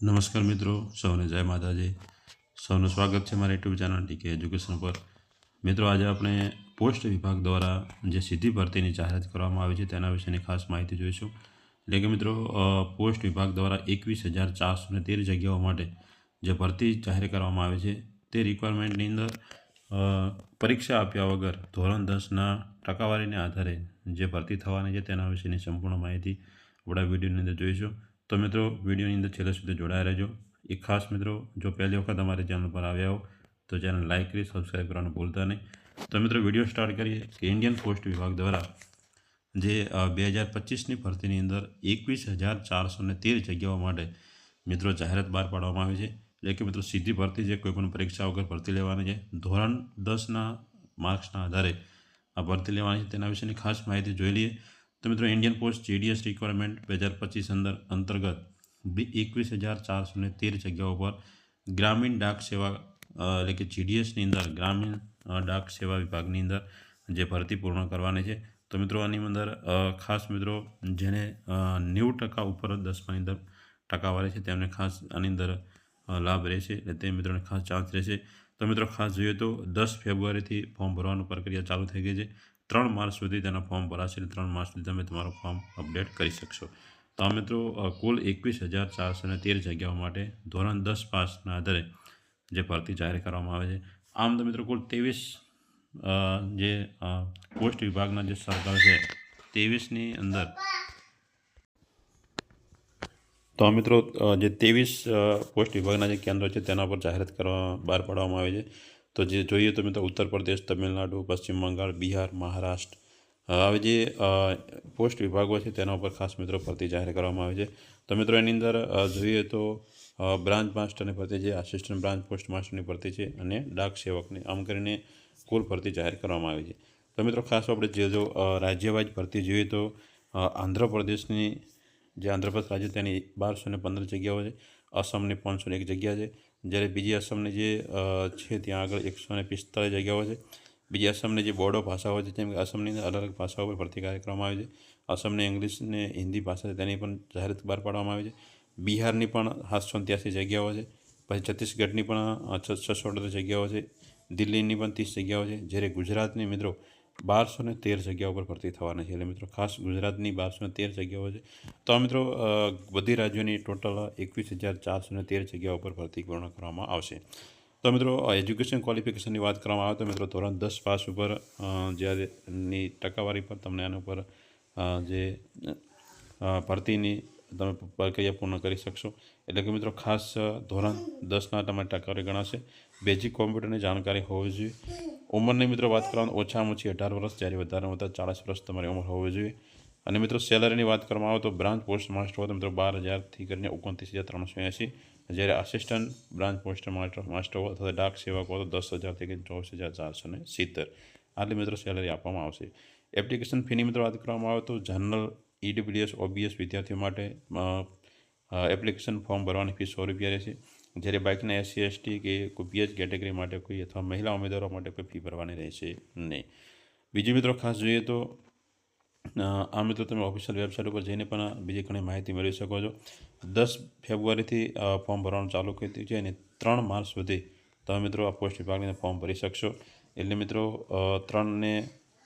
નમસ્કાર મિત્રો, સૌને જય માતાજી. સૌનું સ્વાગત છે મારી યુટ્યુબ ચેનલ ટીકે એજ્યુકેશન પર. મિત્રો, આજે આપણે પોસ્ટ વિભાગ દ્વારા જે સીધી ભરતીની જાહેરાત કરવામાં આવી છે તેના વિશેની ખાસ માહિતી જોઈશું. એટલે કે મિત્રો, પોસ્ટ વિભાગ દ્વારા 21,413 જગ્યાઓ માટે જે ભરતી જાહેર કરવામાં આવી છે તે રિક્વાયરમેન્ટની અંદર પરીક્ષા આપ્યા વગર ધોરણ 10ના ટકાવારીને આધારે જે ભરતી થવાની છે તેના વિશેની સંપૂર્ણ માહિતી આપણા વિડીયોની અંદર જોઈશું. તો મિત્રો, વિડીયોની અંદર છેલ્લે સુધી જોડાયા રહેજો. એક ખાસ મિત્રો, જો પહેલી વખત અમારી ચેનલ પર આવ્યા હો તો ચેનલ લાઇક કરી સબસ્ક્રાઈબ કરવાનું ભૂલતા નહીં. તો મિત્રો, વિડીયો સ્ટાર્ટ કરીએ કે ઇન્ડિયન પોસ્ટ વિભાગ દ્વારા જે 2025ની ભરતીની અંદર 21,413 જગ્યાઓ માટે મિત્રો જાહેરાત બહાર પાડવામાં આવી છે. એટલે કે મિત્રો, સીધી ભરતી છે, કોઈપણ પરીક્ષા વગર ભરતી લેવાની છે. ધોરણ 10ના માર્ક્સના આધારે આ ભરતી લેવાની છે તેના વિશેની ખાસ માહિતી જોઈ લઈએ. તો મિત્રો, ઇન્ડિયન પોસ્ટ જીડીએસ રિક્વાયરમેન્ટ 2025 અંતર્ગત 21,413 જગ્યાઓ પર ગ્રામીણ ડાક સેવા એટલે કે જીડીએસની અંદર ગ્રામીણ ડાક સેવા વિભાગની અંદર જે ભરતી પૂર્ણ કરવાની છે. તો મિત્રો, આની અંદર ખાસ મિત્રો જેને 90% ઉપર 10માની અંદર ટકાવારી છે તેમને ખાસ આની અંદર લાભ રહેશે, એટલે તે મિત્રોને ખાસ ચાન્સ રહેશે. તો મિત્રો, ખાસ જોઈએ તો 10 ફેબ્રુઆરીથી ફોર્મ ભરવાની પ્રક્રિયા ચાલુ થઈ ગઈ છે. 3 માર્ચ સુધી તેના ફોર્મ ભરાશે, 3 માર્ચ સુધી તમે તમારું ફોર્મ અપડેટ કરી શકશો. તો આ મિત્રો, કુલ 21,413 જગ્યાઓ માટે ધોરણ 10 પાસના આધારે જે ભરતી જાહેર કરવામાં આવે છે. આમ તો મિત્રો, કુલ 23 જે પોસ્ટ વિભાગના જે સર્કલ છે 23ની અંદર તો મિત્રો, જે 23 પોસ્ટ વિભાગના જે કેન્દ્રો છે તેના પર જાહેરાત બહાર પાડવામાં આવી છે. તો જે જોઈએ તો મિત્રો, ઉત્તર પ્રદેશ, તમિલનાડુ, પશ્ચિમ બંગાળ, બિહાર, મહારાષ્ટ્ર હવે જે પોસ્ટ વિભાગો છે તેના ઉપર ખાસ મિત્રો ભરતી જાહેર કરવામાં આવી છે. તો મિત્રો, એની અંદર જોઈએ તો બ્રાન્ચ માસ્ટરની ભરતી છે, આસિસ્ટન્ટ બ્રાન્ચ પોસ્ટ માસ્ટરની ભરતી છે અને ડાક સેવકની, આમ કરીને કુલ ભરતી જાહેર કરવામાં આવી છે. તો મિત્રો, ખાસ આપણે જો રાજ્યવાઇઝ ભરતી જોઈએ તો આંધ્રપ્રદેશની જે આંધ્રપ્રદેશ રાજ્ય તેની 1215 જગ્યાઓ છે, અસમની 501 જગ્યા છે, જ્યારે બીજી અસમની જે છે ત્યાં આગળ 145 જગ્યાઓ છે. બીજી અસમની જે બોડો ભાષાઓ છે, જેમ કે અસમની અંદર અલગ અલગ ભાષાઓ પર ભરતી કાર્ય કરવામાં આવે છે. અસમની ઇંગ્લિશ ને હિન્દી ભાષા છે તેની પણ જાહેરાત બહાર પાડવામાં આવી છે. બિહારની પણ 783 જગ્યાઓ છે. પછી છત્તીસગઢની પણ 638 જગ્યાઓ છે. દિલ્હીની પણ 30 જગ્યાઓ છે, જ્યારે ગુજરાતની મિત્રો 1213 જગ્યાઓ પર ભરતી થવાની છે. એટલે મિત્રો, ખાસ ગુજરાતની 1213 જગ્યાઓ છે. તો આ મિત્રો, બધી રાજ્યોની ટોટલ 21,413 જગ્યાઓ પર ભરતી પૂર્ણ કરવામાં આવશે. તો મિત્રો, એજ્યુકેશન ક્વોલિફિકેશનની વાત કરવામાં આવે તો મિત્રો, ધોરણ 10 પાસ ઉપર જ્યારેની ટકાવારી પર તમને આના ઉપર જે ભરતીની તમે પ્રક્રિયા પૂર્ણ કરી શકશો. એટલે કે મિત્રો, ખાસ ધોરણ 10ના તમારી ટકાવારી ગણાશે. બેઝિક કોમ્પ્યુટરની જાણકારી હોવી જોઈએ. ઉંમરની મિત્રો વાત કરવામાં ઓછામાં ઓછી 18 વર્ષ, જ્યારે વધારેમાં વધારે 40 વર્ષ તમારી ઉંમર હોવી જોઈએ. અને મિત્રો, સેલરીની વાત કરવામાં આવે તો બ્રાન્ચ પોસ્ટ માસ્ટર હોય તો મિત્રો 12,000થી કરીને 29,380, જ્યારે આસિસ્ટન્ટ બ્રાન્ચ પોસ્ટ માસ્ટર હોય અથવા ડાક સેવક હોય તો 10,000થી કરીને 24,470 આટલી મિત્રો સેલરી આપવામાં આવશે. એપ્લિકેશન ફીની મિત્રો વાત કરવામાં આવે તો જનરલ, ઈડબ્લ્યુએસ, ઓબીએસ વિદ્યાર્થીઓ માટે એપ્લિકેશન ફોર્મ ભરવાની ફી 100 રૂપિયા રહેશે, જ્યારે બાઇકના એસસી, એસટી કે કોઈ પીએચ કેટેગરી માટે કોઈ અથવા મહિલા ઉમેદવારો માટે કોઈ ફી ભરવાની રહેશે નહીં. બીજી મિત્રો, ખાસ જોઈએ તો આ મિત્રો તમે ઓફિશિયલ વેબસાઇટ ઉપર જઈને પણ બીજી ઘણી માહિતી મેળવી શકો છો. 10 ફેબ્રુઆરીથી ફોર્મ ભરવાનું ચાલુ કરી દીધું છે અને 3 માર્ચ સુધી તમે મિત્રો આ પોસ્ટ વિભાગની ફોર્મ ભરી શકશો. એટલે મિત્રો, 3ને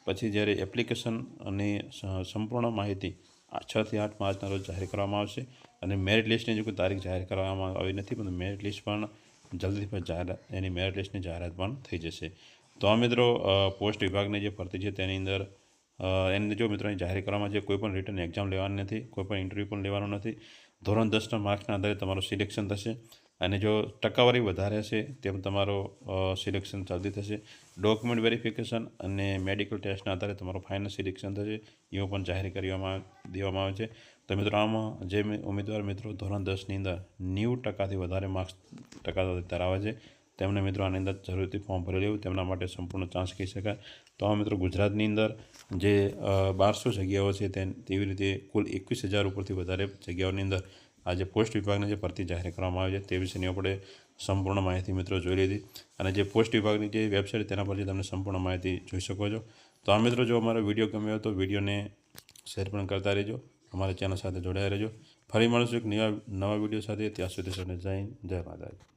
પછી જ્યારે એપ્લિકેશન અને સંપૂર્ણ માહિતી 6 થી 8 માર્ચના રોજ જાહેર કરવામાં આવશે. અને મેરિટ લિસ્ટની જો કોઈ તારીખ જાહેર કરવામાં આવી નથી, પણ મેરિટ લિસ્ટ પણ જલ્દીથી એની મેરિટ લિસ્ટની જાહેરાત પણ થઈ જશે. તો આ મિત્રો, પોસ્ટ વિભાગની જે ભરતી છે તેની અંદર એને જો મિત્રોની જાહેર કરવામાં છે, કોઈ પણ રિટર્ન એક્ઝામ લેવાની નથી, કોઈ પણ ઇન્ટરવ્યૂ પણ લેવાનું નથી. ધોરણ 10ના માર્ક્સના આધારે તમારું સિલેક્શન થશે. અને જો ટકાવારી વધારે હશે તેમ તમારો સિલેક્શન જલ્દી થશે. ડોક્યુમેન્ટ વેરિફિકેશન અને મેડિકલ ટેસ્ટના આધારે તમારું ફાઇનલ સિલેક્શન થશે, એવું પણ જાહેર દેવામાં આવે છે. તો મિત્રો, આમાં જે ઉમેદવાર મિત્રો ધોરણ 10ની અંદર 90%થી વધારે માર્ક્સ ધરાવે છે તેમને મિત્રો આની અંદર જરૂરથી ફોર્મ ભરી લેવું, તેમના માટે સંપૂર્ણ ચાન્સ કહી શકાય. તો આ મિત્રો, ગુજરાતની અંદર જે 1200 જગ્યાઓ છે તેવી રીતે કુલ 21,000 ઉપરથી વધારે જગ્યાઓની અંદર આજે પોસ્ટ વિભાગની જે ભરતી જાહેર કરવામાં આવી છે તે વિશેની આપણે સંપૂર્ણ માહિતી મિત્રો જોઈ લીધી. અને જે પોસ્ટ વિભાગની જે વેબસાઇટ તેના પરથી તમને સંપૂર્ણ માહિતી જોઈ શકો છો. તો આ મિત્રો, જો અમારો વિડીયો ગમ્યો તો વિડીયોને શેર પણ કરતા રહેજો, અમારી ચેનલ સાથે જોડાયા રહેજો. ફરી મળીશું એક નવા વિડીયો સાથે. ત્યાં સુધી સૌને જય હિન્દ, જય માતાજી.